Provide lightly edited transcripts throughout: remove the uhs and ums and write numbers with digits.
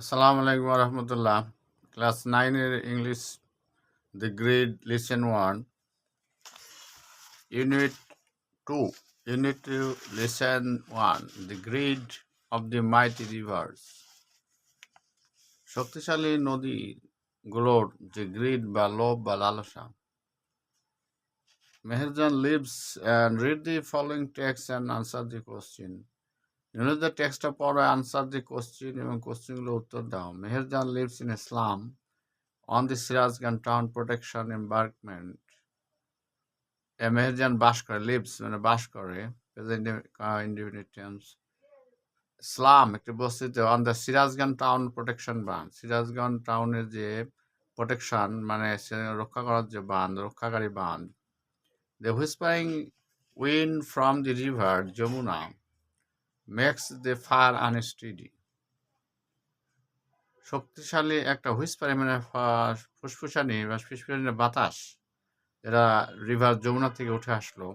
আসসালামু আলাইকুম রহমতুল্লাহ। ক্লাস 9-এর English the greed lesson 1 unit 2 unit 2 lesson 1 the greed of the mighty rivers. শক্তিশালী নদীগুলোর যে গ্রিড বা লোভ বা লালসা। Meherjan lives and read the following text and answer the question. The টেক্সটটা পড়ে আনসার দি কোশ্চিন এবং কোশ্চিনগুলো উত্তর দাও। মেহেরজান লিভস ইন ইসলাম on the Sirazgan Town Protection Embankment. Meherjan বাস করে, লিভস মানে বাস করে, প্রেজেন্ট ইনডিফিনিট টেন্স। ইসলাম একটি বস্তিতে on the Sirajganj town protection বাঁধ, সিরাজগঞ্জ টাউনের যে প্রোটেকশন মানে রক্ষা করার যে বাঁধ, রক্ষাকারী বাঁধ। The whispering wind from the river Jamuna makes the fire unsteady. শক্তিশালী একটা হুইসপারিং মানে ফুসফুসানি বা ফিসফিসানি বাতাস, এরা রিভার যমুনা থেকে উঠে আসলো,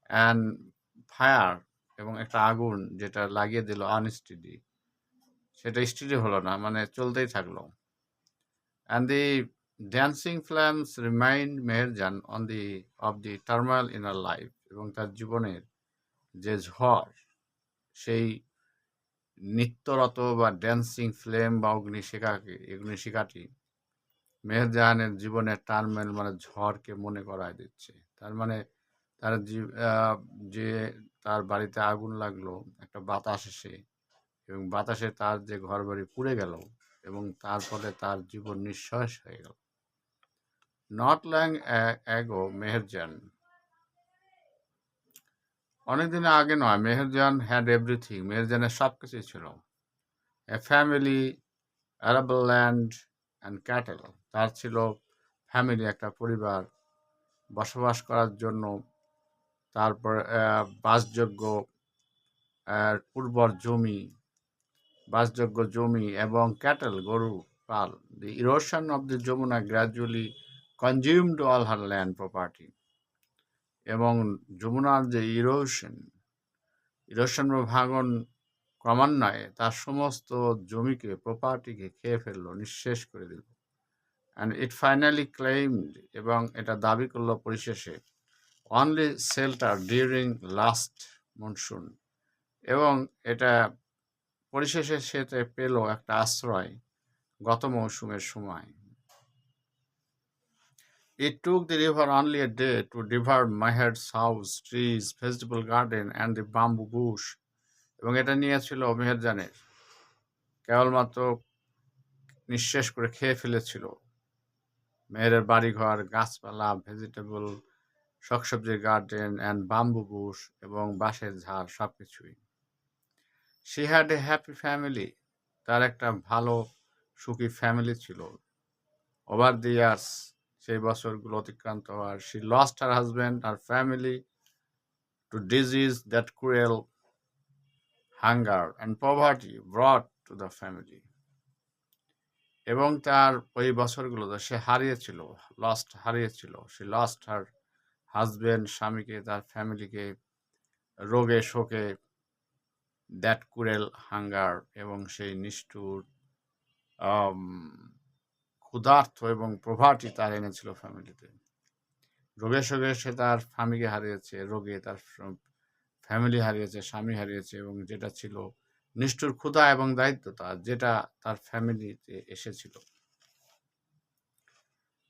অ্যান্ড ফায়ার এবং একটা আগুন যেটা লাগিয়ে দিল আনস্টেডি, সেটা স্টেডি হলো না, মানে চলতেই থাকলো। And the dancing flames remind Meherjan on the of the turmoil inner life, এবং তার জীবনের যে ঝড়, সেই নিত্যরত বা ড্যান্সিং ফ্লেম বা অগ্নিশিখাটি মেহেরজানের জীবনের টার্মেল মানে ঝড়কে মনে করায় দিচ্ছে। তার মানে তার যে তার বাড়িতে আগুন লাগলো, একটা বাতাস এসে, এবং বাতাসে তার যে ঘর বাড়ি পুড়ে গেল, এবং তার ফলে তার জীবন নিঃশেষ হয়ে গেল। নট লং অ্যাগো মেহেরজান, অনেকদিন আগে নয়, মেহেরজান হ্যাড এভরিথিং, মেহেরজানের সব কিছুই ছিল। এ family, arable land and cattle, তার ছিল ফ্যামিলি, একটা পরিবার, বসবাস করার জন্য, তারপর বাসযোগ্য উর্বর জমি, বাসযোগ্য জমি এবং ক্যাটেল, গরু পাল। The erosion of the Jamuna gradually consumed all her land property, এবং যমুনার যে ইরোশন বা ভাঙন ক্রমান্বয়ে তার সমস্ত জমিকে, প্রপার্টিকে খেয়ে ফেললো, নিঃশেষ করে দিল। অ্যান্ড ইট ফাইনালি ক্লেইমড, এবং এটা দাবি করলো পরিশেষে, only shelter during last monsoon, এবং এটা পরিশেষে সেতে পেল একটা আশ্রয় গত মৌসুমের সময়। It took the river only a day to devour Meher's house, trees, vegetable garden and the bamboo bush, এবং এটা নিয়েছিল মেহেরজানের, কেবলমাত্র নিঃশেষ করে খেয়ে ফেলেছিল মেহেরের বাড়িঘর, গাছপালা, ভেজিটেবল, শাকসবজির গার্ডেন অ্যান্ড বাম্বু বুশ, এবং বাঁশের ঝাড়, সব কিছুই। She had a happy family, তার একটা ভালো সুখী ফ্যামিলি ছিল। ওভার দি ইয়ার্স, সেই বছরগুলো অতিক্রান্ত হওয়ার, শি লস্ট হার হাজব্যান্ড আর family to disease that cruel hunger and poverty brought to the family, এবং তার ওই বছরগুলোতে সে হারিয়েছিল, সে লস্ট হার হাজব্যান্ড, স্বামীকে, তার ফ্যামিলিকে, রোগে শোকে, দ্যাট ক্রুয়েল হাঙ্গার, এবং সেই নিষ্ঠুর ক্ষুধার্ত এবং প্রভার্টি তার এনেছিল ফ্যামিলিতে। রোগে শোকে সে তার স্বামীকে হারিয়েছে, রোগে তার ফ্যামিলি হারিয়েছে, স্বামী হারিয়েছে, এবং যেটা ছিল নিষ্ঠুর ক্ষুধা এবং দায়িত্বতা, যেটা তার ফ্যামিলিতে এসেছিল।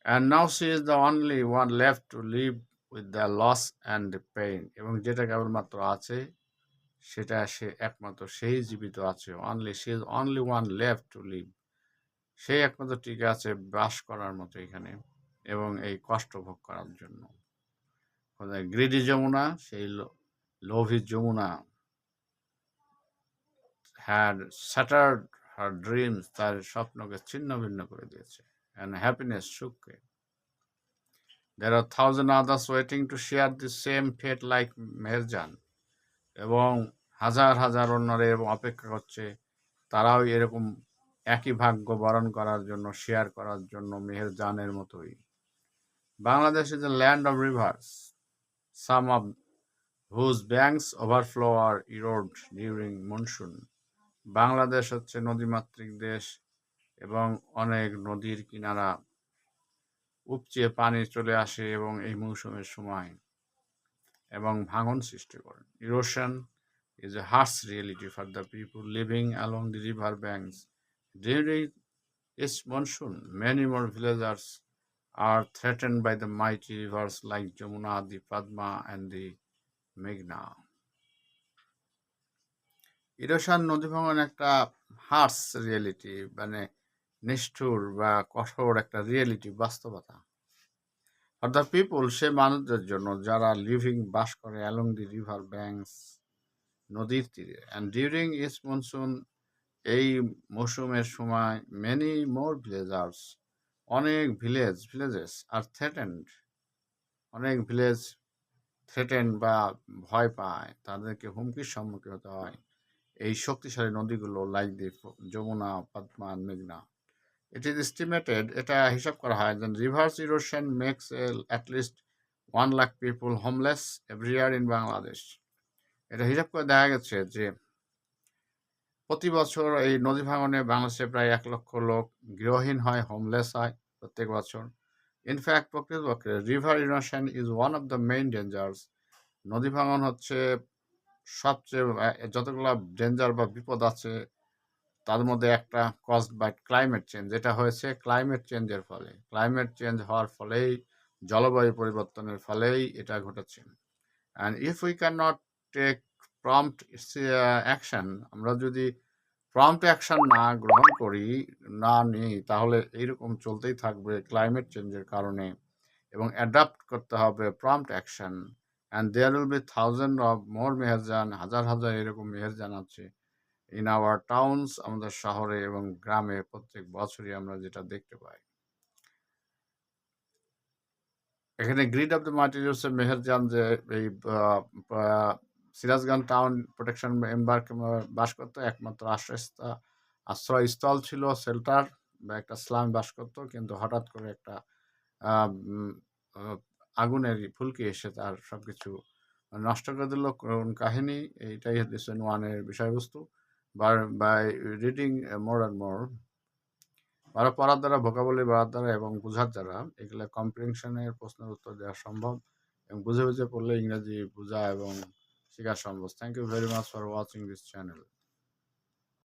And now she is the only one left to live with the loss and the pain, এবং যেটা কেবলমাত্র আছে সেটা সে একমাত্র সেই জীবিত আছে। she is only one left to live, সেই একমাত্র টিকে আছে বাস করার মতো এখানে, এবং এই কষ্ট ভোগ করার জন্য। গ্রিডি যমুনা, সেই লোভী Jamuna, had shattered her dreams, তার স্বপ্নকে ছিন্ন ভিন্ন করে দিয়েছে, অ্যান্ড হ্যাপিনেস, সুখকে। There are thousand others waiting to share the same fate like Meherjaan, এবং হাজার হাজার অন্যরা এবং অপেক্ষা করছে, তারাও এরকম একই ভাগ্য বরণ করার জন্য, শেয়ার করার জন্য, মেহেরজানের মতোই। Bangladesh is a land of rivers, some of whose banks overflow or erode during monsoon, Bangladesh হচ্ছে নদীমাতৃক দেশ এবং অনেক নদীর কিনারা উপচে পানি চলে আসে এবং এই মৌসুমের সময় এবং ভাঙন সৃষ্টি করে। Erosion is a harsh reality for the people living along the river banks. During its monsoon, many more villagers are threatened by the mighty rivers like Jamuna, the Padma, and the Meghna. Erosion নদী ভাঙন একটা hertz reality, মানে নিষ্ঠুর বা কঠোর একটা reality, বাস্তবতা। For the people, সে মানুষদের জন্য যারা বাস করে অ্যালং দি রিভার ব্যাঙ্কস, নদীর তীরে। অ্যান্ড ডিউরিং ইটস মনসুন, এই মৌসুমের সময় মেনি মোর ভিলেজার্স, অনেক ভিলেজেস আর থ্রেটেন্ড, অনেক ভিলেজ থ্রেটেন্ড বা ভয় পায়, তাদেরকে হুমকির সম্মুখীন হতে হয় এই শক্তিশালী নদীগুলো লাইক দি যমুনা, পদ্মা, মেঘনা। ইট ইজ এস্টিমেটেড, এটা হিসাব করা হয় যে rivers erosion makes at least 1 lakh people homeless every year in Bangladesh. এটা হিসাব করে দেখা গেছে যে প্রতি বছর এই নদী ভাঙনে বাংলাদেশে প্রায় 1 লক্ষ লোক গৃহহীন হয়, হোমলেস হয় প্রত্যেক বছর। ইনফ্যাক্ট প্রকৃতপক্ষে river erosion is one of the main dangers. নদী ভাঙন হচ্ছে সবচেয়ে যতগুলো ডেঞ্জার বা বিপদ আছে তার মধ্যে একটা কজড বাই ক্লাইমেট চেঞ্জ। যেটা হয়েছে ক্লাইমেট চেঞ্জের ফলে, ক্লাইমেট চেঞ্জ হওয়ার ফলেই, জলবায়ু পরিবর্তনের ফলেই এটা ঘটেছে। And if we can not take prompt action, আমরা যদি প্রম্পট অ্যাকশন না গ্রহণ করি, না নিই, তাহলে এইরকম চলতেই থাকবে ক্লাইমেট চেঞ্জের কারণে, এবং অ্যাডাপ্ট করতে হবে prompt action. And there will be thousand of more Meherjan, হাজার হাজার এরকম মেহেরজান আছে ইন আওয়ার টাউনস, আমাদের শহরে এবং গ্রামে প্রত্যেক বছরই আমরা যেটা দেখতে পাই। এখানে গ্রিড অফ দ্য মার্টিরিয়ালসের মেহেরজান যে এই সিরাজগঞ্জ টাউন প্রোটেকশন মেম্বার বাস করতো, একমাত্র আশ্রয়স্থল ছিল শেল্টার বা একটা স্লাম বাস করতো, কিন্তু হঠাৎ করে একটা আগুনের ফুলকি এসে তার সবকিছু নষ্ট করে দিল। কোন কাহিনী, এইটাই হচ্ছে ওয়ানের বিষয়বস্তু। By reading more and more, আরও পড়ার দ্বারা, ভোকাবুলারি বাড়ার দ্বারা এবং বোঝার দ্বারা এগুলো কম্প্রিহেনশনের প্রশ্নের উত্তর দেওয়া সম্ভব, এবং বুঝে বুঝে পড়লে ইংরেজি বোঝা এবং শেখা সম্ভব। Thank you very much for watching this channel.